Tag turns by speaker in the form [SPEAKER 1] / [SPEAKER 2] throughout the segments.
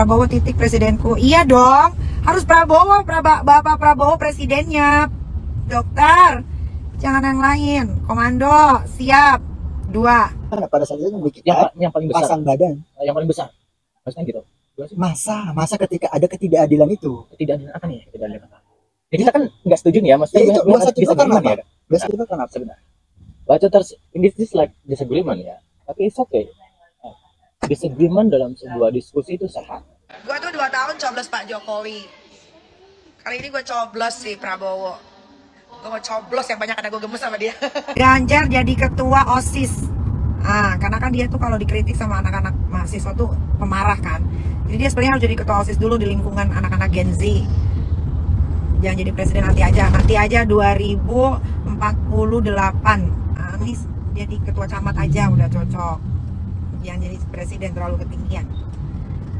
[SPEAKER 1] Prabowo titik presidenku. Iya dong, harus Prabowo, Bapak Prabowo presidennya. Dokter, jangan yang lain. Komando, siap. 2.
[SPEAKER 2] Karena pada saat itu
[SPEAKER 3] yang paling besar,
[SPEAKER 2] pasang badan.
[SPEAKER 3] Yang paling besar, maksudnya gitu.
[SPEAKER 2] Masa ketika ada ketidakadilan itu.
[SPEAKER 3] Ketidakadilan apa nih? Ketidakadilan apa? Ya, kita kan nggak setuju nih ya, maksudnya
[SPEAKER 2] itu disagreement ya.
[SPEAKER 3] Disagreement sebenarnya. Baca this is like disagreement ya, tapi it's okay. Disagreement dalam sebuah diskusi itu sehat.
[SPEAKER 1] Gue tuh 2 tahun coblos Pak Jokowi. Kali ini gue coblos si Prabowo. Gue mau coblos yang banyak karena gue gemes sama dia. Ganjar jadi ketua OSIS. Karena kan dia tuh kalau dikritik sama anak-anak mahasiswa tuh pemarah kan. Jadi dia sebenarnya harus jadi ketua OSIS dulu di lingkungan anak-anak Gen Z. Jangan jadi presiden nanti aja 2048. Anies jadi ketua camat aja udah cocok. Jangan jadi presiden terlalu ketinggian.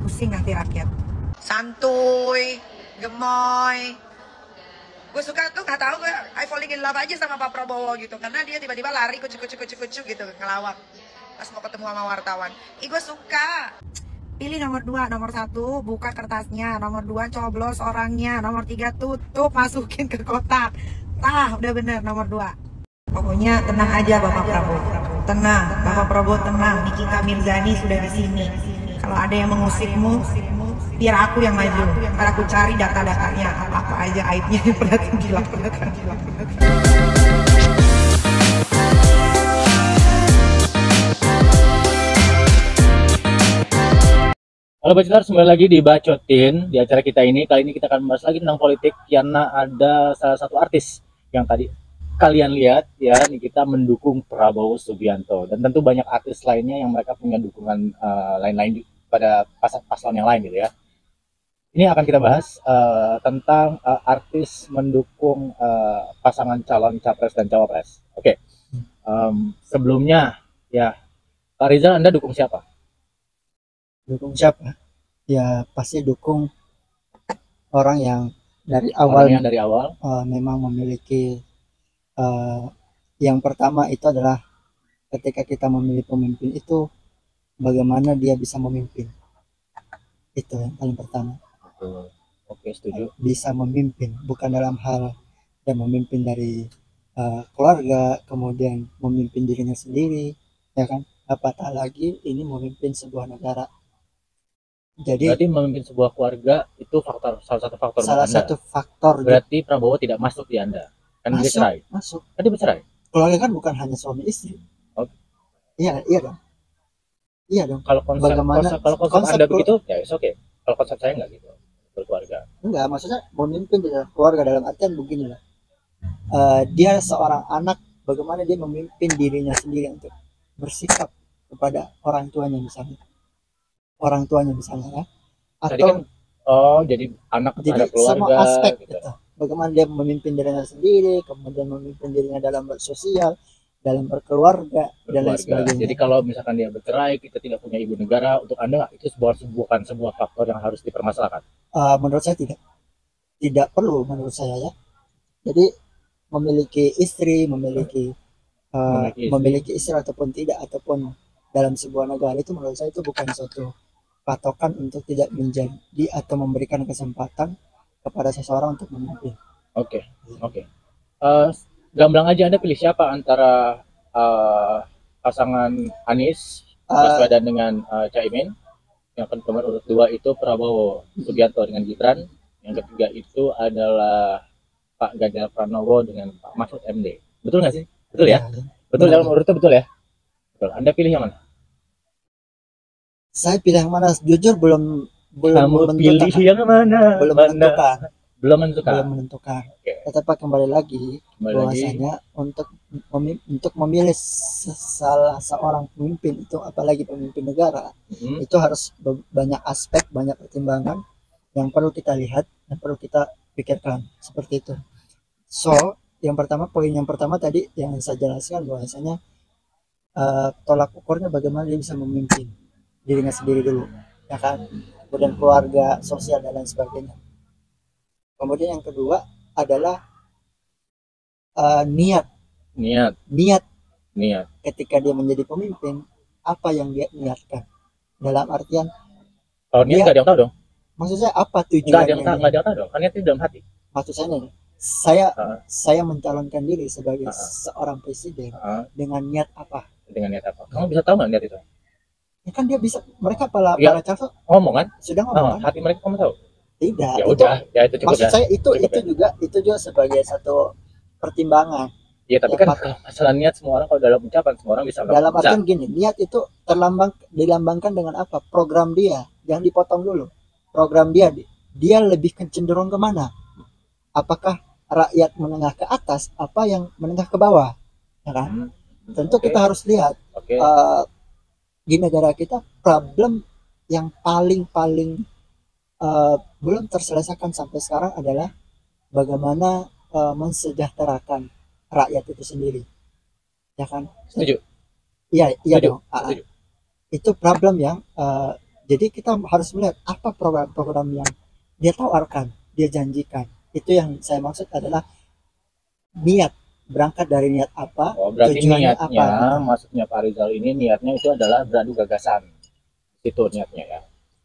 [SPEAKER 1] Pusing nanti rakyat. Santuy, gemoy. Gue suka tuh, gak tau, I falling in love aja sama Pak Prabowo gitu. Karena dia tiba-tiba lari kucu gitu, ngelawak pas mau ketemu sama wartawan. Gue suka. Pilih nomor 2, nomor 1 buka kertasnya, nomor 2 coblos orangnya, nomor 3 tutup masukin ke kotak. Udah bener nomor 2. Pokoknya tenang aja Bapak Prabowo. Tenang, Bapak Prabowo tenang. Nikita Mirzani sudah di sini. Kalau ada yang mengusirmu, biar aku yang maju. Karena aku cari data-datanya, apa aja aibnya yang pernah dilakukan.
[SPEAKER 3] Halo Bacoters, kembali lagi di Bacotin. Di acara kita ini, kali ini kita akan membahas lagi tentang politik. Karena ada salah satu artis yang tadi kalian lihat ya, kita mendukung Prabowo Subianto. Dan tentu banyak artis lainnya yang mereka punya dukungan lain-lain pada paslon yang lain gitu ya. Ini akan kita bahas tentang artis mendukung pasangan calon capres dan cawapres. Oke. Sebelumnya ya, Pak Rizal, Anda dukung siapa?
[SPEAKER 2] Dukung siapa? Ya pasti dukung orang yang dari awal memang memiliki yang pertama itu adalah ketika kita memilih pemimpin itu bagaimana dia bisa memimpin. Itu yang paling pertama.
[SPEAKER 3] Oke, setuju.
[SPEAKER 2] Bisa memimpin, bukan dalam hal dan memimpin dari keluarga, kemudian memimpin dirinya sendiri, ya kan? Apatah lagi ini memimpin sebuah negara. Jadi
[SPEAKER 3] berarti memimpin sebuah keluarga itu salah satu faktor. Berarti Prabowo tidak masuk di Anda. Kan dia cerai.
[SPEAKER 2] Masuk.
[SPEAKER 3] Kan dia bercerai.
[SPEAKER 2] Keluarga kan bukan hanya suami istri. Iya dong. Iya dong.
[SPEAKER 3] Kalau konsep Anda begitu, ya oke. Kalau konsep saya enggak gitu. Berkeluarga.
[SPEAKER 2] Enggak, maksudnya memimpin di dalam keluarga dalam artian begini lah. Dia seorang anak, bagaimana dia memimpin dirinya sendiri untuk bersikap kepada orang tuanya misalnya ya. Atau
[SPEAKER 3] tadi kan, jadi anak
[SPEAKER 2] jadi
[SPEAKER 3] keluarga,
[SPEAKER 2] semua aspek
[SPEAKER 3] gitu.
[SPEAKER 2] Bagaimana dia memimpin dirinya sendiri, kemudian memimpin dirinya dalam bersosial, dalam berkeluarga dan lain sebagainya.
[SPEAKER 3] Jadi kalau misalkan dia bercerai, kita tidak punya ibu negara, untuk Anda itu bukan sebuah faktor yang harus dipermasalahkan?
[SPEAKER 2] Menurut saya tidak perlu, menurut saya ya. Jadi memiliki istri ataupun tidak, ataupun dalam sebuah negara itu menurut saya itu bukan suatu patokan untuk tidak menjadi atau memberikan kesempatan kepada seseorang untuk memimpin.
[SPEAKER 3] Oke. Gamblang aja, Anda pilih siapa antara pasangan Anies Baswedan dengan Caimin? Yang nomor urut 2 itu Prabowo Subianto dengan Gibran. Yang ketiga itu adalah Pak Ganjar Pranowo dengan Pak Mahfud MD. Betul nggak sih? Betul ya? Betul, dalam urutnya betul ya? Betul. Anda pilih yang mana?
[SPEAKER 2] Saya pilih yang mana? Jujur belum
[SPEAKER 3] pilih yang mana? Belum menentukan. Okay.
[SPEAKER 2] Tetapi kembali lagi bahwasanya untuk memilih salah seorang pemimpin itu, apalagi pemimpin negara, itu harus banyak aspek, banyak pertimbangan yang perlu kita lihat, yang perlu kita pikirkan seperti itu. So, poin yang pertama tadi yang saya jelaskan bahwasanya tolak ukurnya bagaimana dia bisa memimpin dirinya sendiri dulu, ya kan? Kemudian keluarga, sosial dan lain sebagainya. Kemudian yang kedua adalah niat. Ketika dia menjadi pemimpin, apa yang dia niatkan? Dalam artian
[SPEAKER 3] Kalau niat
[SPEAKER 2] Dia-
[SPEAKER 3] nggak ada yang tahu dong.
[SPEAKER 2] Maksud saya apa
[SPEAKER 3] Nggak ada yang
[SPEAKER 2] tujuannya?
[SPEAKER 3] tahu, nggak ada yang tahu dong. Kan niatnya di dalam hati.
[SPEAKER 2] Maksud saya nih, saya
[SPEAKER 3] Heeh.
[SPEAKER 2] saya mencalonkan diri sebagai
[SPEAKER 3] Heeh.
[SPEAKER 2] seorang presiden
[SPEAKER 3] Heeh.
[SPEAKER 2] dengan niat apa?
[SPEAKER 3] Dengan niat apa? Kamu bisa tahu nggak niat itu?
[SPEAKER 2] Ya kan dia bisa, mereka para
[SPEAKER 3] Ya.
[SPEAKER 2] calon
[SPEAKER 3] Ngomong kan?
[SPEAKER 2] sudah ngomong kan?
[SPEAKER 3] Hati mereka kamu tahu.
[SPEAKER 2] Tidak.
[SPEAKER 3] Ya
[SPEAKER 2] Itu
[SPEAKER 3] udah, ya itu cukup
[SPEAKER 2] maksud
[SPEAKER 3] ya.
[SPEAKER 2] saya itu
[SPEAKER 3] Cukup ya.
[SPEAKER 2] itu juga sebagai satu pertimbangan.
[SPEAKER 3] Ya tapi
[SPEAKER 2] Ya,
[SPEAKER 3] kan kalau masalah niat semua orang, kalau dalam ucapan semua orang bisa.
[SPEAKER 2] Dalam
[SPEAKER 3] Bisa.
[SPEAKER 2] artian gini, niat itu dilambangkan dengan apa? Program dia, yang dipotong dulu. Program dia lebih cenderung kemana? Apakah rakyat menengah ke atas, apa yang menengah ke bawah? Ya kan? Tentu
[SPEAKER 3] Oke.
[SPEAKER 2] kita harus lihat
[SPEAKER 3] Oke.
[SPEAKER 2] di negara kita problem yang paling belum terselesaikan sampai sekarang adalah bagaimana mensejahterakan rakyat itu sendiri, ya kan?
[SPEAKER 3] Setuju.
[SPEAKER 2] Iya
[SPEAKER 3] Setuju.
[SPEAKER 2] dong. Itu problem yang jadi kita harus melihat apa program-program yang dia tawarkan, dia janjikan. Itu yang saya maksud adalah niat, berangkat dari niat apa,
[SPEAKER 3] Oh, berarti
[SPEAKER 2] tujuannya
[SPEAKER 3] niatnya,
[SPEAKER 2] apa gitu.
[SPEAKER 3] maksudnya Pak Rizal ini niatnya itu adalah beradu gagasan. Itu niatnya ya.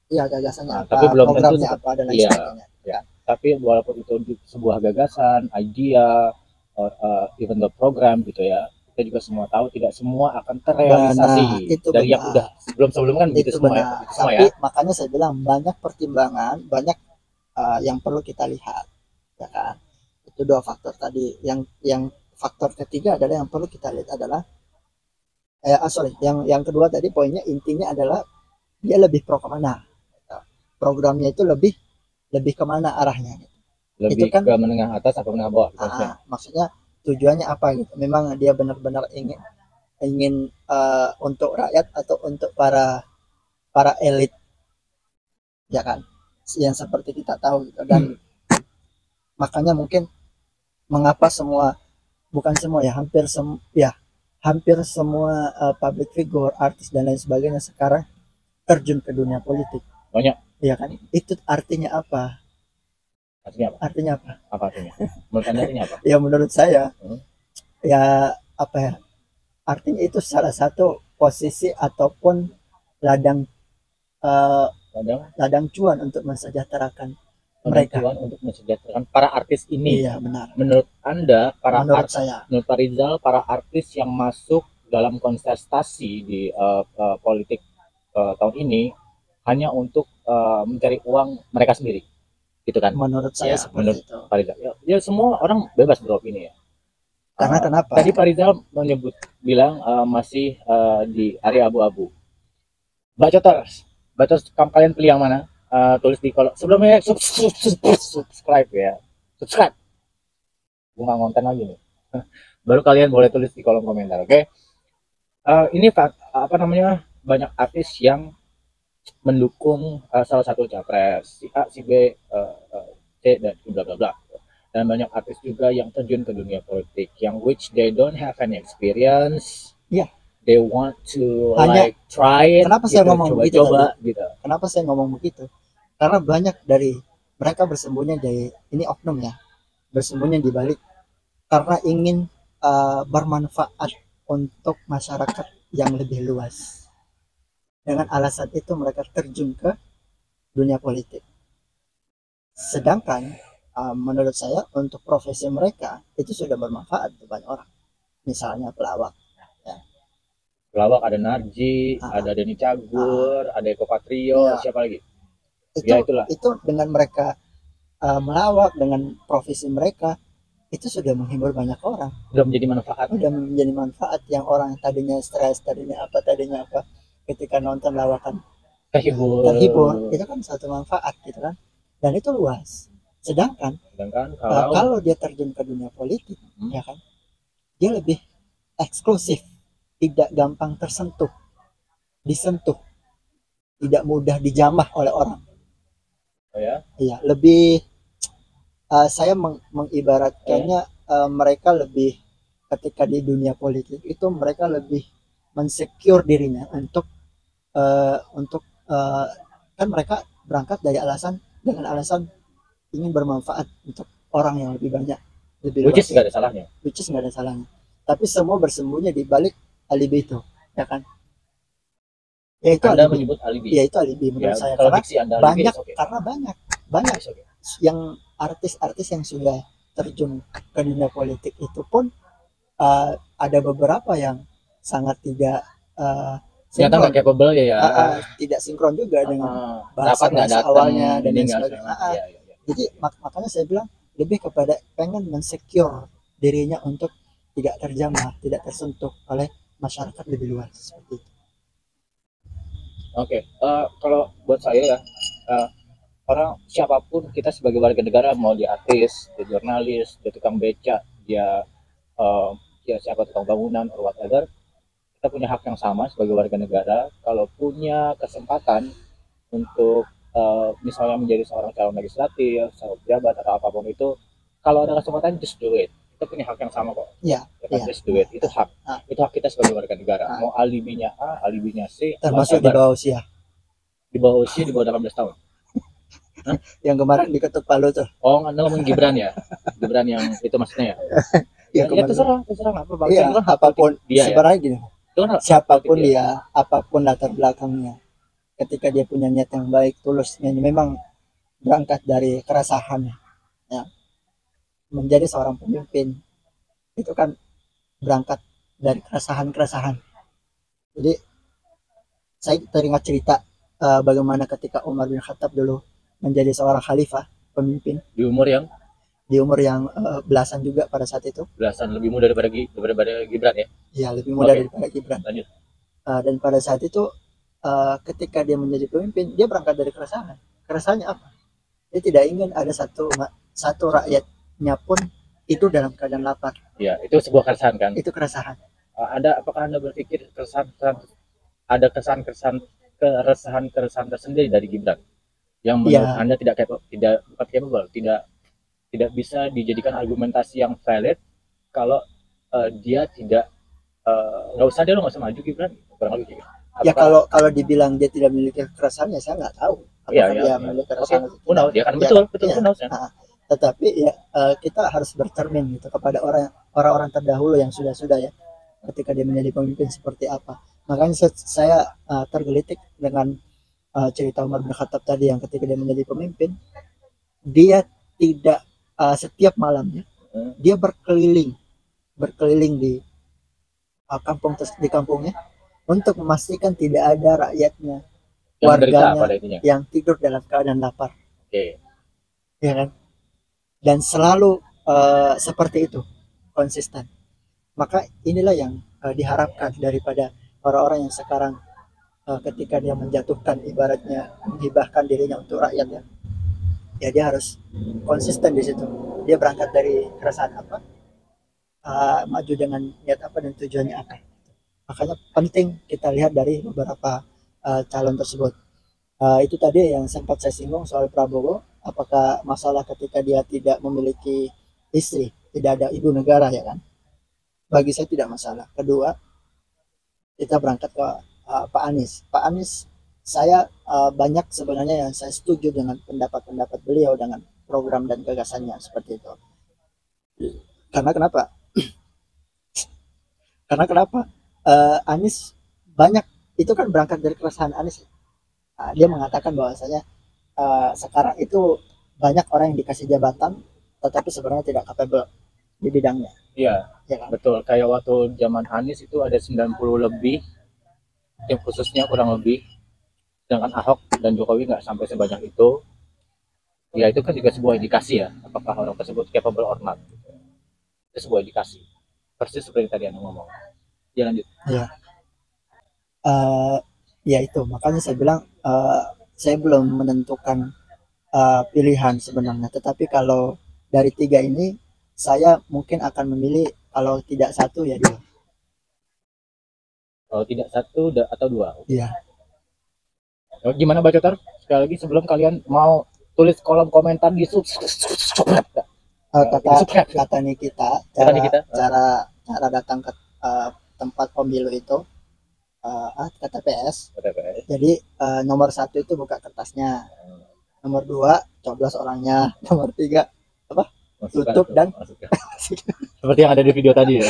[SPEAKER 2] Iya, gagasannya
[SPEAKER 3] Nah,
[SPEAKER 2] apa,
[SPEAKER 3] tapi belum
[SPEAKER 2] programnya
[SPEAKER 3] tentu.
[SPEAKER 2] apa dan lain
[SPEAKER 3] Iya.
[SPEAKER 2] sebagainya.
[SPEAKER 3] Ya. Tapi walaupun itu sebuah gagasan, idea, or, even the program gitu ya, kita juga semua tahu tidak semua akan terrealisasi.
[SPEAKER 2] Benar, itu
[SPEAKER 3] dari yang
[SPEAKER 2] benar.
[SPEAKER 3] udah sebelum kan
[SPEAKER 2] Itu
[SPEAKER 3] gitu semua ya.
[SPEAKER 2] benar.
[SPEAKER 3] Gitu semua
[SPEAKER 2] Tapi
[SPEAKER 3] ya.
[SPEAKER 2] makanya saya bilang banyak pertimbangan, banyak yang perlu kita lihat, ya kan? Itu dua faktor tadi. Yang faktor ketiga adalah yang perlu kita lihat adalah yang kedua tadi poinnya intinya adalah dia lebih pro kemana, programnya itu lebih kemana arahnya gitu.
[SPEAKER 3] Lebih
[SPEAKER 2] Itu kan
[SPEAKER 3] ke menengah atas atau menengah bawah gitu.
[SPEAKER 2] maksudnya tujuannya apa gitu, memang dia benar-benar ingin untuk rakyat atau untuk para elit, ya kan, yang seperti kita tahu gitu. Dan makanya mungkin mengapa bukan semua ya, hampir semua public figure, artis dan lain sebagainya sekarang terjun ke dunia politik.
[SPEAKER 3] Banyak.
[SPEAKER 2] Ya kan, itu artinya apa?
[SPEAKER 3] Artinya apa?
[SPEAKER 2] Artinya apa?
[SPEAKER 3] Apa artinya? Menurut Anda artinya apa?
[SPEAKER 2] Ya menurut saya
[SPEAKER 3] Hmm.
[SPEAKER 2] ya apa ya? Artinya itu salah satu posisi ataupun ladang ladang cuan untuk mensejahterakan mereka.
[SPEAKER 3] Cuan untuk mensejahterakan para artis ini.
[SPEAKER 2] Iya benar.
[SPEAKER 3] Menurut Anda,
[SPEAKER 2] Menurut saya,
[SPEAKER 3] menurut Pak Rizal, para artis yang masuk dalam kontestasi di politik tahun ini hanya untuk mencari uang mereka sendiri, gitu kan?
[SPEAKER 2] menurut saya
[SPEAKER 3] Ya,
[SPEAKER 2] seperti
[SPEAKER 3] menurut
[SPEAKER 2] itu.
[SPEAKER 3] Pak Rizal. Ya, semua orang bebas beropini ya.
[SPEAKER 2] Karena kenapa?
[SPEAKER 3] Tadi Pak Rizal bilang masih di area abu-abu. Bacoters, kalian pilih yang mana? Tulis di kolom. Sebelumnya subscribe ya. Subscribe. Gue nggak ngonten lagi nih. Baru kalian boleh tulis di kolom komentar, oke? Ini apa namanya, banyak artis yang mendukung salah satu capres, si A, si B, C dan bla bla bla. Dan banyak artis juga yang terjun ke dunia politik, yang which they don't have any experience.
[SPEAKER 2] Iya.
[SPEAKER 3] They want to
[SPEAKER 2] Hanya-
[SPEAKER 3] try it.
[SPEAKER 2] Kenapa saya ngomong begitu
[SPEAKER 3] coba gitu.
[SPEAKER 2] Kenapa saya ngomong begitu? Karena banyak dari mereka bersembunyi dari ini oknum ya, bersembunyi di balik karena ingin bermanfaat untuk masyarakat yang lebih luas. Dengan alasan itu mereka terjun ke dunia politik. Sedangkan menurut saya untuk profesi mereka itu sudah bermanfaat untuk banyak orang. Misalnya pelawak.
[SPEAKER 3] Pelawak ada Narji, ada Denny Cagur, ada Eko Patrio,
[SPEAKER 2] Ya.
[SPEAKER 3] siapa lagi?
[SPEAKER 2] Itu,
[SPEAKER 3] Ya, itulah.
[SPEAKER 2] itu dengan mereka melawak dengan profesi mereka itu sudah menghibur banyak orang.
[SPEAKER 3] Udah menjadi manfaat.
[SPEAKER 2] Udah menjadi manfaat yang orang tadinya stres, tadinya apa, ketika nonton lawakan terhibur, itu kan satu manfaat gitu kan, dan itu luas. Sedangkan kalau dia terjun ke dunia politik, ya kan, dia lebih eksklusif, tidak gampang disentuh, tidak mudah dijamah oleh orang.
[SPEAKER 3] Oh ya?
[SPEAKER 2] Iya, lebih saya mengibaratkannya mereka lebih ketika di dunia politik itu mereka lebih mensecure dirinya untuk kan mereka berangkat dari dengan alasan ingin bermanfaat untuk orang yang lebih banyak, lebih
[SPEAKER 3] Which is
[SPEAKER 2] luas.
[SPEAKER 3] nggak ada salahnya.
[SPEAKER 2] Which is nggak ada salahnya. Tapi semua bersembunyi di balik alibi itu, ya kan? Ya itu
[SPEAKER 3] Anda
[SPEAKER 2] alibi.
[SPEAKER 3] menyebut alibi.
[SPEAKER 2] Ya itu alibi menurut
[SPEAKER 3] Ya,
[SPEAKER 2] saya
[SPEAKER 3] kalau
[SPEAKER 2] karena
[SPEAKER 3] diksi Anda alibi,
[SPEAKER 2] banyak
[SPEAKER 3] it's okay.
[SPEAKER 2] karena banyak
[SPEAKER 3] It's okay.
[SPEAKER 2] yang artis-artis yang sudah terjun ke dunia politik itu pun ada beberapa yang sangat tidak
[SPEAKER 3] Ternyata nggak
[SPEAKER 2] sinkron,
[SPEAKER 3] capable ya.
[SPEAKER 2] tidak sinkron juga dengan
[SPEAKER 3] Dapat nggak
[SPEAKER 2] bahasa
[SPEAKER 3] datang
[SPEAKER 2] awalnya dan
[SPEAKER 3] ini
[SPEAKER 2] lain
[SPEAKER 3] nggak
[SPEAKER 2] sebagainya.
[SPEAKER 3] ya.
[SPEAKER 2] Jadi makanya saya bilang lebih kepada pengen mensecure dirinya untuk tidak terjamah, tidak tersentuh oleh masyarakat lebih luas seperti itu.
[SPEAKER 3] Oke, kalau buat saya ya, orang siapapun kita sebagai warga negara, mau dia artis, dia jurnalis, dia tukang beca, dia ya siapa tukang bangunan or whatever, kita punya hak yang sama sebagai warga negara. Kalau punya kesempatan untuk misalnya menjadi seorang calon legislatif, seorang pejabat atau apapun itu, kalau ada kesempatan just do it. Kita punya hak yang sama kok.
[SPEAKER 2] Ya,
[SPEAKER 3] Ya, just do it. Itu hak. Itu hak kita sebagai warga negara. Mau alibinya A, alibinya C,
[SPEAKER 2] termasuk di bawah usia.
[SPEAKER 3] Di bawah usia, di bawah 18 tahun.
[SPEAKER 2] Yang kemarin diketuk Palu tuh.
[SPEAKER 3] Oh, Anda ngomong Gibran ya? Gibran yang itu maksudnya ya? Ya terserah nggak apa-apa.
[SPEAKER 2] Iya, apapun dia sebenarnya gini. Siapapun dia, apapun latar belakangnya, ketika dia punya niat yang baik, tulusnya memang berangkat dari keresahan, ya, menjadi seorang pemimpin itu kan berangkat dari keresahan. Jadi saya teringat cerita bagaimana ketika Umar bin Khattab dulu menjadi seorang khalifah, pemimpin
[SPEAKER 3] di umur yang
[SPEAKER 2] belasan juga pada saat itu.
[SPEAKER 3] Belasan, lebih muda daripada Gibran ya?
[SPEAKER 2] Iya, lebih muda daripada Gibran.
[SPEAKER 3] Lanjut.
[SPEAKER 2] Dan pada saat itu ketika dia menjadi pemimpin, dia berangkat dari keresahan. Keresahannya apa? Dia tidak ingin ada satu rakyatnya pun itu dalam keadaan lapar.
[SPEAKER 3] Ya, itu sebuah keresahan kan? Itu
[SPEAKER 2] keresahan.
[SPEAKER 3] Apakah Anda berpikir ada keresahan tersendiri dari Gibran yang menurut Anda tidak bisa dijadikan argumentasi yang valid kalau dia tidak nggak usah maju Gibran, kurang lebih gitu.
[SPEAKER 2] Ya kalau dibilang dia tidak memiliki keresahan, ya saya nggak tahu apakah dia memiliki keresahan.
[SPEAKER 3] Dia kan betul.
[SPEAKER 2] Tetapi ya kita harus bercermin gitu kepada orang-orang terdahulu yang sudah ya, ketika dia menjadi pemimpin seperti apa. Makanya saya tergelitik dengan cerita Umar bin Khattab tadi, yang ketika dia menjadi pemimpin, dia tidak setiap malamnya dia berkeliling di kampungnya untuk memastikan tidak ada rakyatnya, warganya yang tidur dalam keadaan lapar. Ya kan? Dan selalu seperti itu, konsisten. Maka inilah yang diharapkan daripada orang-orang yang sekarang ketika dia menjatuhkan, ibaratnya menghibahkan dirinya untuk rakyat, ya dia harus konsisten di situ. Dia berangkat dari keresahan apa, maju dengan niat apa dan tujuannya apa. Makanya penting kita lihat dari beberapa calon tersebut. Itu tadi yang sempat saya singgung soal Prabowo. Apakah masalah ketika dia tidak memiliki istri, tidak ada ibu negara, ya kan? Bagi saya tidak masalah. Kedua, kita berangkat ke Pak Anies. Saya banyak sebenarnya yang saya setuju dengan pendapat beliau dengan program dan gagasannya seperti itu. Karena kenapa? Anies banyak itu kan berangkat dari keresahan Anies. Dia mengatakan bahwasanya sekarang itu banyak orang yang dikasih jabatan tetapi sebenarnya tidak capable di bidangnya.
[SPEAKER 3] Iya, ya kan? Betul. Kayak waktu zaman Anies itu ada 90 lebih tim khususnya kurang lebih, sedangkan Ahok dan Jokowi nggak sampai sebanyak itu. Ya itu kan juga sebuah indikasi ya, apakah orang tersebut capable or not. Itu sebuah indikasi. Persis seperti tadi Anda ngomong. Ya lanjut.
[SPEAKER 2] Ya itu, makanya saya bilang saya belum menentukan pilihan sebenarnya. Tetapi kalau dari tiga ini, saya mungkin akan memilih kalau tidak satu ya dua.
[SPEAKER 3] Kalau tidak satu atau dua?
[SPEAKER 2] Iya.
[SPEAKER 3] Gimana Bacotar? Sekali lagi sebelum kalian mau tulis kolom komentar di
[SPEAKER 2] kata Nikita, cara datang ke tempat pemilu itu ke TPS. Jadi nomor 1 itu buka kertasnya, nomor 2 coblos orangnya, nomor 3 apa? Tutup dan
[SPEAKER 3] seperti yang ada di video tadi ya.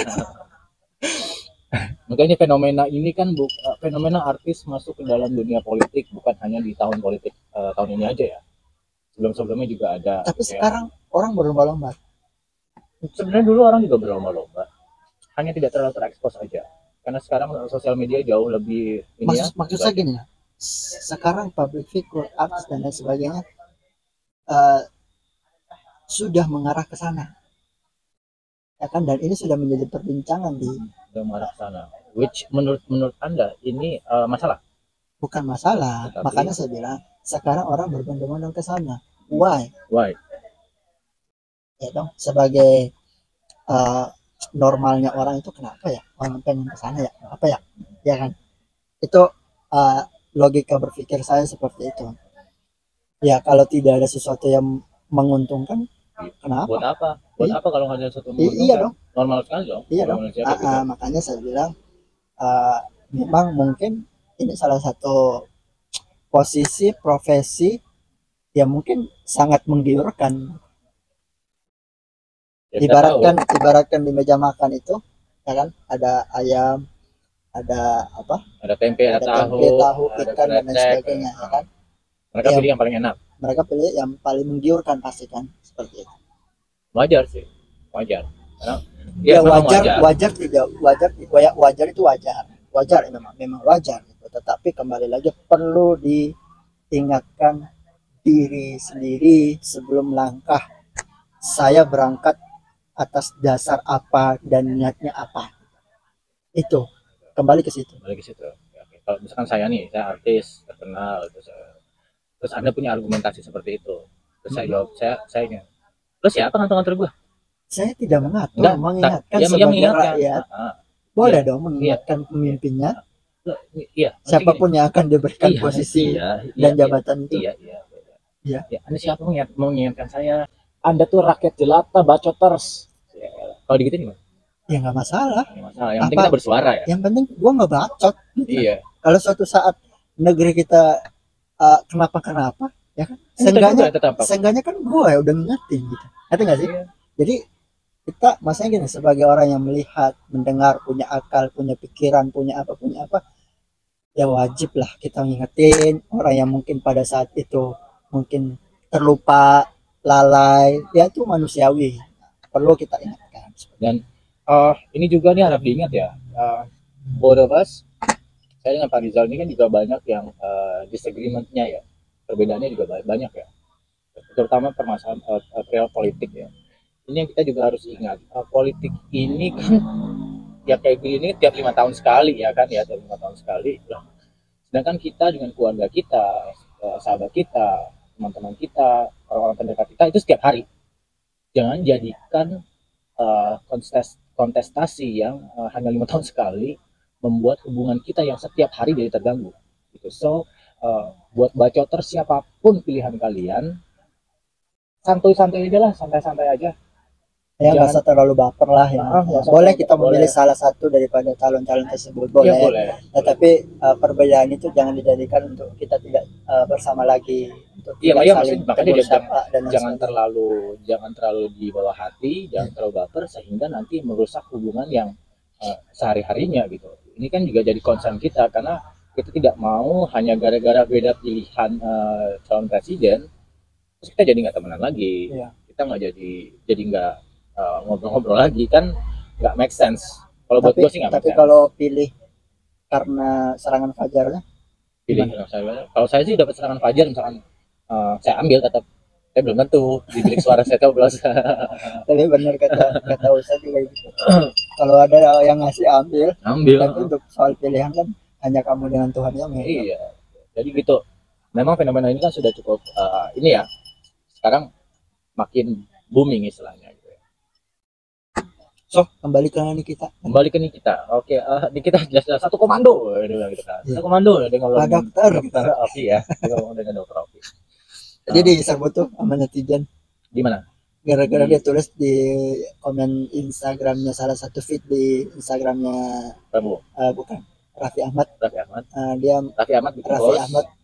[SPEAKER 3] Makanya fenomena ini kan fenomena artis masuk ke dalam dunia politik bukan hanya di tahun politik tahun ini aja ya. Sebelum-sebelumnya juga ada.
[SPEAKER 2] Tapi
[SPEAKER 3] ya.
[SPEAKER 2] sekarang orang berlomba-lomba.
[SPEAKER 3] Sebenarnya dulu orang juga berlomba-lomba, hanya tidak terlalu terekspos aja. Karena sekarang sosial media jauh lebih ini
[SPEAKER 2] Maksud saya gini ya, sekarang public figure, artis dan lain sebagainya sudah mengarah ke sana, ya kan? Dan ini sudah menjadi perbincangan
[SPEAKER 3] sudah mengarah ke sana. Which menurut Anda ini masalah?
[SPEAKER 2] Bukan masalah.
[SPEAKER 3] Tetapi,
[SPEAKER 2] makanya saya bilang sekarang orang berbondong-bondong ke sana. Why? Ya dong, sebagai normalnya orang itu kenapa ya orang pengen ke sana ya? Apa ya? Ya kan? Itu logika berpikir saya seperti itu. Ya kalau tidak ada sesuatu yang menguntungkan, kenapa?
[SPEAKER 3] Buat apa? Buat apa kalau nggak ada sesuatu yang menguntungkan?
[SPEAKER 2] Iya dong.
[SPEAKER 3] Normal sekali dong.
[SPEAKER 2] Iya dong. Makanya saya bilang memang mungkin ini salah satu posisi profesi yang mungkin sangat menggiurkan. Ya, ibaratkan di meja makan itu, ya kan, ada ayam, ada apa?
[SPEAKER 3] Ada tempe, ada tahu,
[SPEAKER 2] ikan dan lain sebagainya, ya kan?
[SPEAKER 3] Mereka pilih yang paling enak.
[SPEAKER 2] Mereka pilih yang paling menggiurkan pasti kan, seperti itu.
[SPEAKER 3] Wajar sih, wajar. Karena
[SPEAKER 2] ya wajar itu wajar memang wajar gitu. Tetapi kembali lagi perlu diingatkan diri sendiri sebelum langkah. Saya berangkat atas dasar apa dan niatnya apa. Itu kembali ke situ.
[SPEAKER 3] Oke. Kalau misalkan saya nih, saya artis terkenal, terus Anda punya argumentasi seperti itu, terus saya jawab, saya ini, terus siapa ngatur gua?
[SPEAKER 2] Saya tidak mengatur, mengingatkan sebagai rakyat. Boleh dong mengingatkan pemimpinnya.
[SPEAKER 3] Iya.
[SPEAKER 2] Siapapun yang akan diberikan posisi dan jabatan itu.
[SPEAKER 3] Iya. Anda siapa mengingatkan saya? Anda tuh rakyat jelata, bacoters. Kalau digituin gimana?
[SPEAKER 2] Ya nggak masalah.
[SPEAKER 3] Yang penting kita bersuara ya.
[SPEAKER 2] Yang penting gua nggak bacot. Gitu.
[SPEAKER 3] Iya.
[SPEAKER 2] Kalau suatu saat negeri kita kenapa, ya kan? Seenggaknya kan gua ya udah ngingetin gitu. Ngerti nggak sih? Iya. Jadi kita maksudnya gini, sebagai orang yang melihat, mendengar, punya akal, punya pikiran, punya apa, ya wajib lah kita ngingetin orang yang mungkin pada saat itu mungkin terlupa, lalai, ya itu manusiawi, perlu kita ingatkan.
[SPEAKER 3] Dan ini juga nih harap diingat ya, both of us, saya dengan Pak Rizal ini kan juga banyak yang disagreement-nya ya, perbedaannya juga banyak ya, terutama permasalahan perihal politik ya. Ini yang kita juga harus ingat, politik ini kan ya kayak gini tiap 5 tahun sekali ya kan ya, tiap 5 tahun sekali lah. Sedangkan kita dengan keluarga kita, sahabat kita, teman-teman kita, orang-orang terdekat kita itu setiap hari. Jangan jadikan kontestasi yang hanya 5 tahun sekali membuat hubungan kita yang setiap hari jadi terganggu. Gitu. So buat bacoter siapapun pilihan kalian, santuy-santuy aja lah, santai-santai aja.
[SPEAKER 2] Ya nggak usah terlalu baper lah ya. Boleh kita memilih salah satu daripada calon-calon tersebut, boleh. Ya, boleh. Tetapi perbedaan itu jangan dijadikan untuk kita tidak bersama lagi.
[SPEAKER 3] Iya, makanya jangan terlalu di bawah hati, jangan terlalu baper sehingga nanti merusak hubungan yang sehari-harinya gitu. Ini kan juga jadi concern kita karena kita tidak mau hanya gara-gara beda pilihan calon presiden terus kita jadi nggak temenan lagi. Iya. Kita nggak jadi nggak ngobrol-ngobrol lagi, kan nggak make sense. Kalau buat gue sih nggak make sense.
[SPEAKER 2] Tapi kalau pilih karena serangan fajarnya,
[SPEAKER 3] kalau saya sih dapat serangan fajar misalkan saya ambil, tetap saya belum tentu di bilik suara saya coblos.
[SPEAKER 2] Tapi benar kata Ustaz juga gitu. Kalau ada yang ngasih ambil. Tapi untuk soal pilihan kan hanya kamu dengan Tuhan yang mengatur.
[SPEAKER 3] Iya. Jadi gitu. Memang fenomena ini kan sudah cukup ini ya. Sekarang makin booming istilahnya.
[SPEAKER 2] So, kembali ke Nikita.
[SPEAKER 3] Oke, Nikita jelas satu komando gitu kan. Satu komando dengan dokter Ovi ya. Dengan dokter Ovi.
[SPEAKER 2] Jadi diserbu tuh sama netizen.
[SPEAKER 3] Di mana?
[SPEAKER 2] Gara-gara dia tulis di komen Instagramnya, salah satu feed di Instagramnya bukan Raffi Ahmad. Raffi Ahmad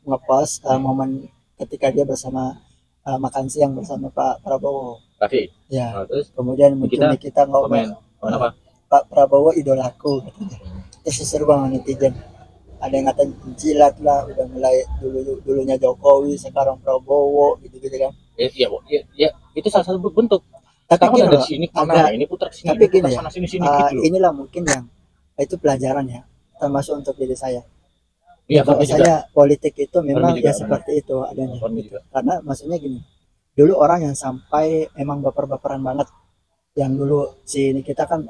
[SPEAKER 2] ngepost momen ketika dia bersama makan siang bersama Pak Prabowo.
[SPEAKER 3] Raffi.
[SPEAKER 2] Ya. Terus kemudian mungkin kita ngomong
[SPEAKER 3] apa?
[SPEAKER 2] Pak Prabowo idolaku katanya. Terus seru banget netizen, ada yang ngatain jilat lah, udah mulai dulunya Jokowi sekarang Prabowo gitu kan.
[SPEAKER 3] Itu salah satu bentuk.
[SPEAKER 2] Tapi
[SPEAKER 3] Sekarang
[SPEAKER 2] gini
[SPEAKER 3] udah dari
[SPEAKER 2] loh,
[SPEAKER 3] sini kemana, ini putar sini,
[SPEAKER 2] tapi
[SPEAKER 3] ini putar
[SPEAKER 2] gini ya,
[SPEAKER 3] sana sini gitu loh.
[SPEAKER 2] inilah mungkin yang itu pelajaran ya, termasuk untuk diri saya.
[SPEAKER 3] Iya,
[SPEAKER 2] Kalau
[SPEAKER 3] juga.
[SPEAKER 2] saya politik itu memang
[SPEAKER 3] juga,
[SPEAKER 2] ya seperti itu adanya.
[SPEAKER 3] Kami juga.
[SPEAKER 2] Karena maksudnya gini, dulu orang yang sampai emang baper-baperan banget, yang dulu si Nikita kan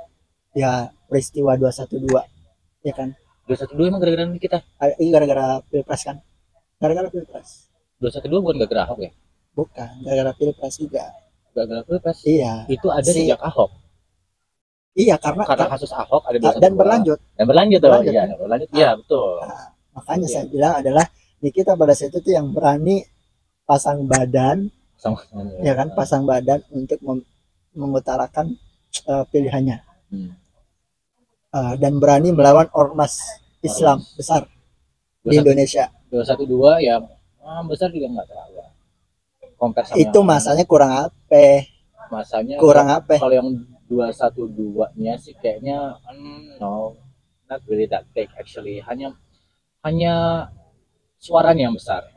[SPEAKER 2] ya peristiwa 212 ya kan.
[SPEAKER 3] 212 emang gara-gara kita.
[SPEAKER 2] Ini gara-gara pilpres kan, gara-gara pilpres.
[SPEAKER 3] 212 bukan gara-gara Ahok ya?
[SPEAKER 2] Bukan, gara-gara pilpres juga.
[SPEAKER 3] Gara-gara pilpres.
[SPEAKER 2] Iya.
[SPEAKER 3] Itu ada sejak Ahok.
[SPEAKER 2] Iya, karena
[SPEAKER 3] kasus Ahok ada 212.
[SPEAKER 2] dan berlanjut.
[SPEAKER 3] Berlanjut. Iya, betul.
[SPEAKER 2] Nah, makanya saya bilang adalah Nikita pada saat itu tuh yang berani pasang badan, ya kan, pasang badan untuk mengutarakan pilihannya. Dan berani melawan ormas Islam besar di Indonesia.
[SPEAKER 3] 212 yang besar juga nggak terlalu.
[SPEAKER 2] Itu masanya kurang apa?
[SPEAKER 3] Masanya
[SPEAKER 2] kurang apa?
[SPEAKER 3] Kalau yang 212-nya sih kayaknya no, not really that big actually. Hanya suaranya yang besar.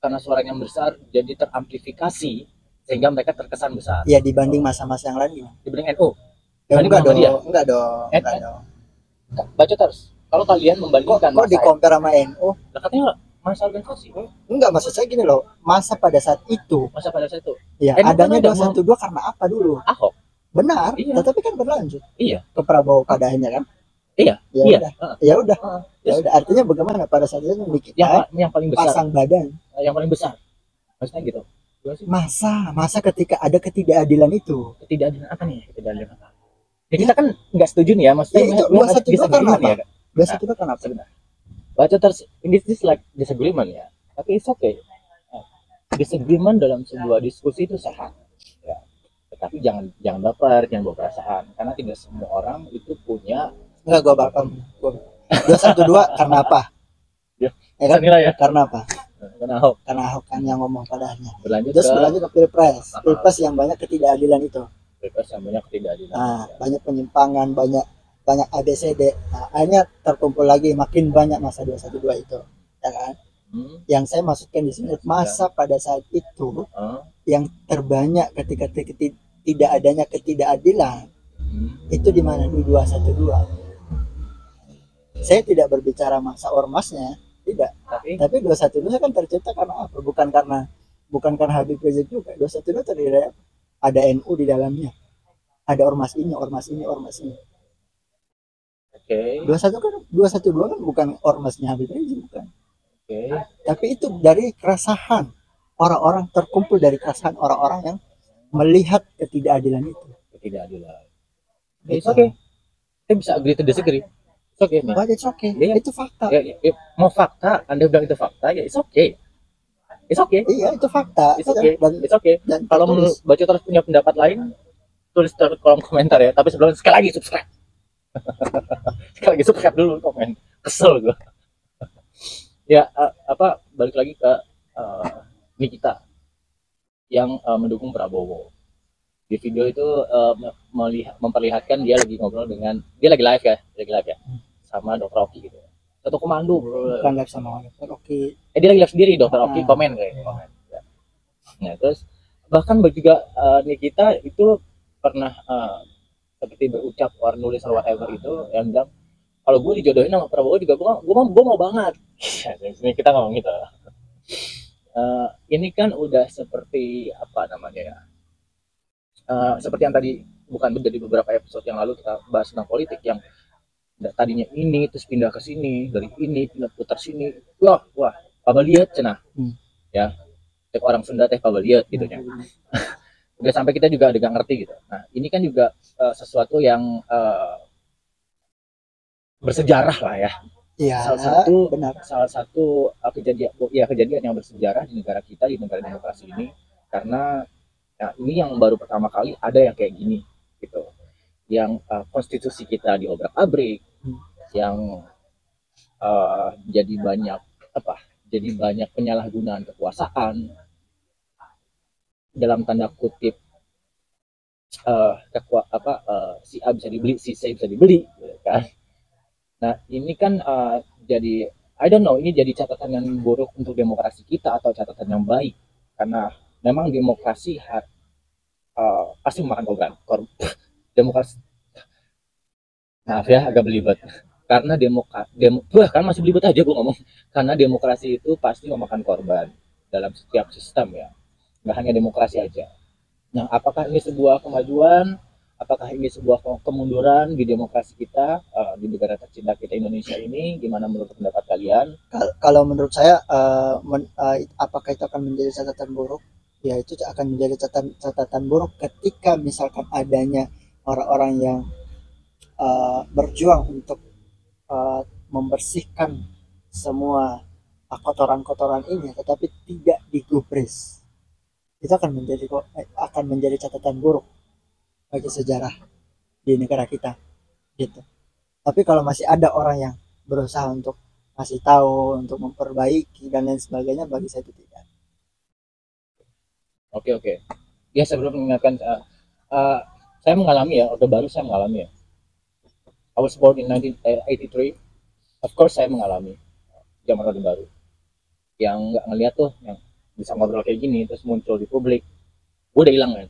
[SPEAKER 3] Karena suaranya yang besar jadi teramplifikasi sehingga mereka terkesan besar.
[SPEAKER 2] Ya dibanding masa-masa yang lain gimana?
[SPEAKER 3] Dibanding NU.
[SPEAKER 2] Ya, enggak dong.
[SPEAKER 3] Baca terus. Kalau kalian membandingkan
[SPEAKER 2] kok di compare sama NU?
[SPEAKER 3] Katanya masa organisasi.
[SPEAKER 2] Enggak, maksud saya gini loh, masa pada saat itu. Ya, adanya 212 karena apa dulu?
[SPEAKER 3] Ahok.
[SPEAKER 2] Benar,
[SPEAKER 3] iya.
[SPEAKER 2] Tetapi kan berlanjut.
[SPEAKER 3] Iya.
[SPEAKER 2] Ke Prabowo pada akhirnya kan?
[SPEAKER 3] Iya.
[SPEAKER 2] Ya udah. Artinya bagaimana pada saat itu kita
[SPEAKER 3] yang paling besar.
[SPEAKER 2] Pasang badan.
[SPEAKER 3] Yang paling besar. Maksudnya gitu.
[SPEAKER 2] Masa ketika ada ketidakadilan itu.
[SPEAKER 3] Ketidakadilan apa nih? Ketidakadilan apa? Ya kita kan nggak setuju nih ya, maksudnya
[SPEAKER 2] itu 212 karena apa? 212 karena apa?
[SPEAKER 3] Baca terus, this like disagreement ya, tapi it's okay. Disagreement dalam sebuah diskusi itu sehat ya, tetapi jangan baper, jangan bawa perasaan, karena tidak semua orang itu punya.
[SPEAKER 2] Enggak, gua baper. 212 karena apa?
[SPEAKER 3] Ya
[SPEAKER 2] kan?
[SPEAKER 3] Ya.
[SPEAKER 2] Karena apa?
[SPEAKER 3] Karena
[SPEAKER 2] Ahok kan yang ngomong padanya.
[SPEAKER 3] Berlanjut
[SPEAKER 2] ke pilpres yang banyak ketidakadilan itu. Banyak penyimpangan, banyak ABCD. Nah, akhirnya terkumpul lagi makin banyak masa 212 itu, ya kan? Yang saya maksudkan di sini masa pada saat itu yang terbanyak ketika tidak adanya ketidakadilan itu di mana? Di 212. Saya tidak berbicara masa ormasnya, tidak. Tapi 212 kan tercipta karena apa? Bukan karena Habib Rizik juga. 212 terdiri dari apa? Ada NU di dalamnya, ada ormas ini.
[SPEAKER 3] Okay.
[SPEAKER 2] 212 kan bukan ormasnya Habib Rizik, bukan. Tapi itu dari keresahan orang-orang, terkumpul dari keresahan orang-orang yang melihat ketidakadilan itu.
[SPEAKER 3] It's okay. Kita bisa agree to disagree. It's okay.
[SPEAKER 2] It's okay.
[SPEAKER 3] Yeah.
[SPEAKER 2] Itu fakta.
[SPEAKER 3] Mau fakta, Anda bilang itu fakta, ya it's okay.
[SPEAKER 2] Iya, itu fakta.
[SPEAKER 3] It's okay. Dan kalau baca terus punya pendapat lain, tulis di kolom komentar ya. Tapi sebelum sekali lagi subscribe. Dulu komen. Kesel gue. Ya, balik lagi ke Nikita yang mendukung Prabowo. Di video itu memperlihatkan dia lagi ngobrol dia lagi live ya, sama Dr. Oki gitu. Satu komando,
[SPEAKER 2] bukan live sama Dr. Oki.
[SPEAKER 3] Dia lagi live sendiri, Dr. Oki komen kayak. Nah, terus bahkan juga Nikita itu pernah seperti berucap or nulis or whatever itu yang bilang kalau gue dijodohin sama Prabowo juga gue mau banget. Ini kita ngomong gitu. Ini kan udah seperti apa namanya ya? Seperti yang tadi bukan dari beberapa episode yang lalu kita bahas tentang politik yang tadinya ini terus pindah ke sini, dari ini pindah putar sini. Wah, pabaliat cenah. Ya. Orang Sunda teh pabaliat gitu ya. Udah sampai kita juga agak ngerti gitu. Nah, ini kan juga sesuatu yang bersejarah lah ya.
[SPEAKER 2] Iya,
[SPEAKER 3] salah satu kejadian yang bersejarah di negara kita, di negara demokrasi ini, karena ini yang baru pertama kali ada yang kayak gini gitu. Yang konstitusi kita diobrak-abrik, yang jadi banyak penyalahgunaan kekuasaan dalam tanda kutip si A bisa dibeli, si C bisa dibeli, gitu kan. Nah ini kan jadi I don't know, ini jadi catatan yang buruk untuk demokrasi kita atau catatan yang baik, karena memang demokrasi pasti memakan demokrasi. Maaf ya, agak belibet. Karena kan masih belibet aja gue ngomong. Karena demokrasi itu pasti memakan korban dalam setiap sistem ya. Nggak hanya demokrasi aja. Nah, apakah ini sebuah kemajuan? Apakah ini sebuah kemunduran di demokrasi kita, di negara tercinta kita Indonesia ini? Gimana menurut pendapat kalian?
[SPEAKER 2] Kalau menurut saya, apakah itu akan menjadi catatan buruk? Ya itu akan menjadi catatan buruk ketika misalkan adanya orang-orang yang berjuang untuk membersihkan semua kotoran-kotoran ini, tetapi tidak digubris. Itu akan menjadi catatan buruk bagi sejarah di negara kita, gitu. Tapi kalau masih ada orang yang berusaha untuk kasih tahu, untuk memperbaiki dan lain sebagainya, bagi saya itu tidak.
[SPEAKER 3] Oke. Ya, sebelum mengingatkan, saya mengalami ya, Orde Baru saya mengalami ya. I was born in 1983. Of course saya mengalami zaman Orde Baru. Yang nggak ngeliat tuh, yang bisa ngobrol kayak gini, terus muncul di publik. Gue udah hilang kan?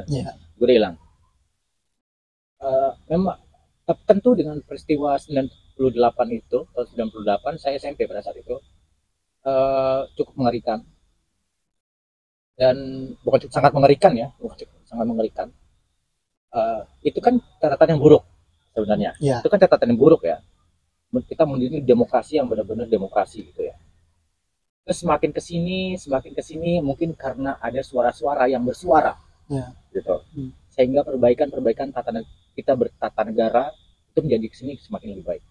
[SPEAKER 2] Ya.
[SPEAKER 3] Gue udah hilang. Memang tentu dengan peristiwa 98 itu, tahun 98, saya SMP pada saat itu, cukup mengerikan. Dan bukan cukup sangat mengerikan ya, sangat mengerikan. Itu kan catatan yang buruk sebenarnya.
[SPEAKER 2] Ya.
[SPEAKER 3] Itu kan catatan yang buruk ya. Kita mendirikan demokrasi yang benar-benar demokrasi gitu ya. Terus semakin kesini mungkin karena ada suara-suara yang bersuara,
[SPEAKER 2] Ya.
[SPEAKER 3] gitu. Sehingga perbaikan kita bertata negara itu menjadi kesini semakin lebih baik.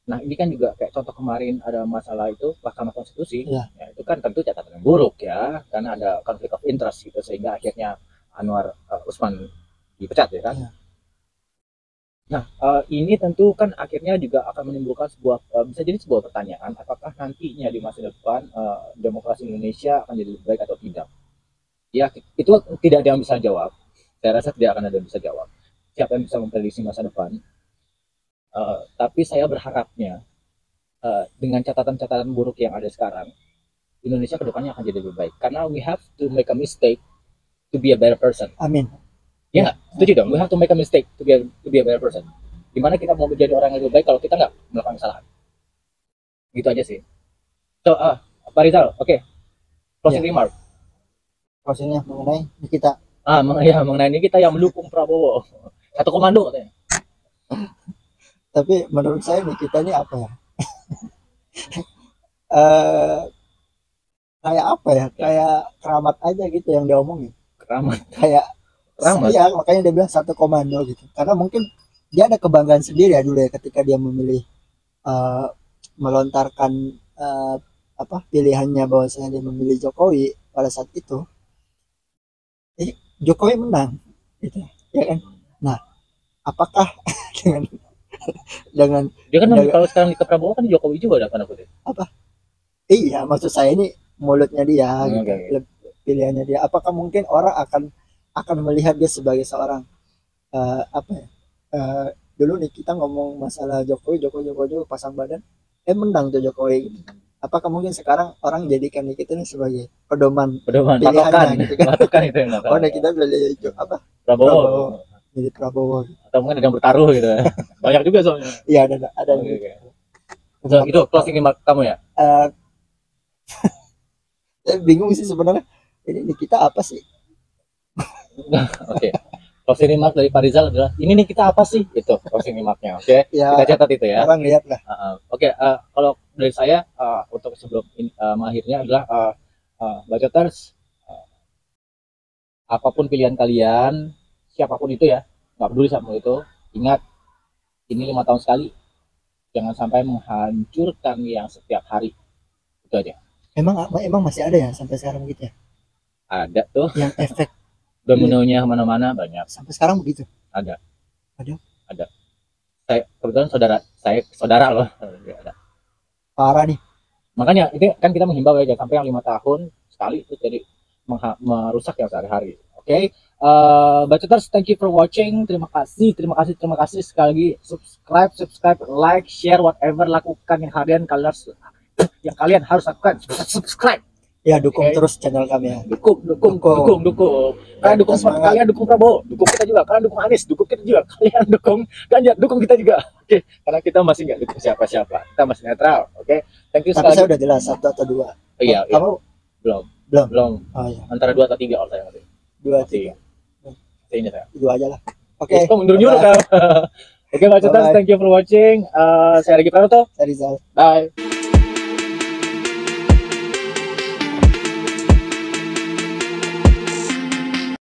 [SPEAKER 3] Nah ini kan juga kayak contoh kemarin ada masalah itu Mahkamah Konstitusi,
[SPEAKER 2] Ya.
[SPEAKER 3] Ya, itu kan tentu catatan yang buruk ya, karena ada konflik of interest gitu, sehingga akhirnya Anwar Usman dipecat ya kan.
[SPEAKER 2] Ya.
[SPEAKER 3] Nah ini tentu kan akhirnya juga akan menimbulkan bisa jadi sebuah pertanyaan, apakah nantinya di masa depan demokrasi Indonesia akan jadi lebih baik atau tidak? Ya itu tidak ada yang bisa jawab. Saya rasa tidak akan ada yang bisa jawab. Siapa yang bisa memprediksi masa depan? Tapi saya berharapnya dengan catatan-catatan buruk yang ada sekarang, Indonesia kedepannya akan jadi lebih baik. Karena we have to make a mistake to be a better person.
[SPEAKER 2] Amin.
[SPEAKER 3] Ya, setuju dong. We have to make a mistake to be a better person. Gimana kita mau menjadi orang yang lebih baik kalau kita nggak melakukan kesalahan? Gitu aja sih. So, Pak Rizal, oke. Closing remark.
[SPEAKER 2] Closingnya mengenai kita.
[SPEAKER 3] Mengenai ini kita yang mendukung Prabowo. Satu komando katanya.
[SPEAKER 2] Tapi menurut saya nih kita ini apa ya? Kayak apa ya? Kayak keramat aja gitu yang dia omongin.
[SPEAKER 3] Keramat.
[SPEAKER 2] Kayak ya, makanya dia bilang satu komando gitu. Karena mungkin dia ada kebanggaan sendiri ya dulu ya ketika dia memilih melontarkan pilihannya bahwasanya dia memilih Jokowi pada saat itu. Jokowi menang gitu ya kan. Nah, apakah dengan
[SPEAKER 3] dia kan kalau sekarang di Prabowo kan Jokowi juga ada kan
[SPEAKER 2] apa? Iya, maksud saya ini mulutnya dia gitu. Pilihannya dia. Apakah mungkin orang akan melihat dia sebagai seorang dulu nih kita ngomong masalah Jokowi pasang badan menang tuh Jokowi gitu. Apakah mungkin sekarang orang jadikan kita ini sebagai pedoman pilihannya gitu kan?
[SPEAKER 3] Patokan itu yang
[SPEAKER 2] oh nah kita pilih
[SPEAKER 3] Prabowo.
[SPEAKER 2] Jadi Prabowo
[SPEAKER 3] atau mungkin ada yang bertaruh gitu ya. Banyak juga soalnya.
[SPEAKER 2] Iya ada
[SPEAKER 3] So, itu closing remark kamu ya?
[SPEAKER 2] Saya bingung sih sebenarnya ini kita apa sih?
[SPEAKER 3] Oke. Closing remark dari Pak Rizal adalah ini nih kita apa sih? Itu closing remarknya. Oke.
[SPEAKER 2] Ya,
[SPEAKER 3] kita catat itu ya.
[SPEAKER 2] Orang lihat lah.
[SPEAKER 3] Oke. Kalau dari saya untuk sebelum mengakhirnya adalah Bacoters, apapun pilihan kalian, siapapun itu ya, nggak peduli sama itu, ingat ini 5 tahun sekali, jangan sampai menghancurkan yang setiap hari. Itu aja.
[SPEAKER 2] Emang masih ada ya sampai sekarang gitu ya?
[SPEAKER 3] Ada tuh
[SPEAKER 2] yang efek
[SPEAKER 3] dominonya kemana-mana banyak.
[SPEAKER 2] Sampai sekarang begitu?
[SPEAKER 3] Ada. Saya kebetulan saudara loh. Ada.
[SPEAKER 2] Parah nih.
[SPEAKER 3] Makanya itu kan kita menghimbau ya jangan sampai yang 5 tahun sekali itu jadi merusak yang sehari-hari. Oke. Bacoters, thank you for watching. Terima kasih sekali lagi. Subscribe, like, share, whatever lakukan yang kalian harus lakukan. Subscribe.
[SPEAKER 2] Ya, dukung
[SPEAKER 3] Oke.
[SPEAKER 2] terus channel kami ya.
[SPEAKER 3] Dukung. Kalian dukung
[SPEAKER 2] Semangat.
[SPEAKER 3] kalian dukung Prabowo, dukung kita juga. Kalian dukung Anies, dukung kita juga. Kalian dukung Ganjar, dukung kita juga. Oke, karena kita masih nggak dukung siapa-siapa. Kita masih netral. Oke. Thank you
[SPEAKER 2] Tapi
[SPEAKER 3] sekali.
[SPEAKER 2] saya udah jelas 1 atau 2.
[SPEAKER 3] Iya.
[SPEAKER 2] Kamu
[SPEAKER 3] Belum.
[SPEAKER 2] oh iya,
[SPEAKER 3] Antara 2 atau 3 kalau saya masih.
[SPEAKER 2] 2
[SPEAKER 3] Masih.
[SPEAKER 2] 3.
[SPEAKER 3] Ini saya.
[SPEAKER 2] 2 aja lah. Oke.
[SPEAKER 3] Kok mundur-mundur kan? Oke, Bacoters,
[SPEAKER 2] Bye-bye.
[SPEAKER 3] thank you for watching. Saya Regi Pranoto.
[SPEAKER 2] Saya Rizal.
[SPEAKER 3] Bye.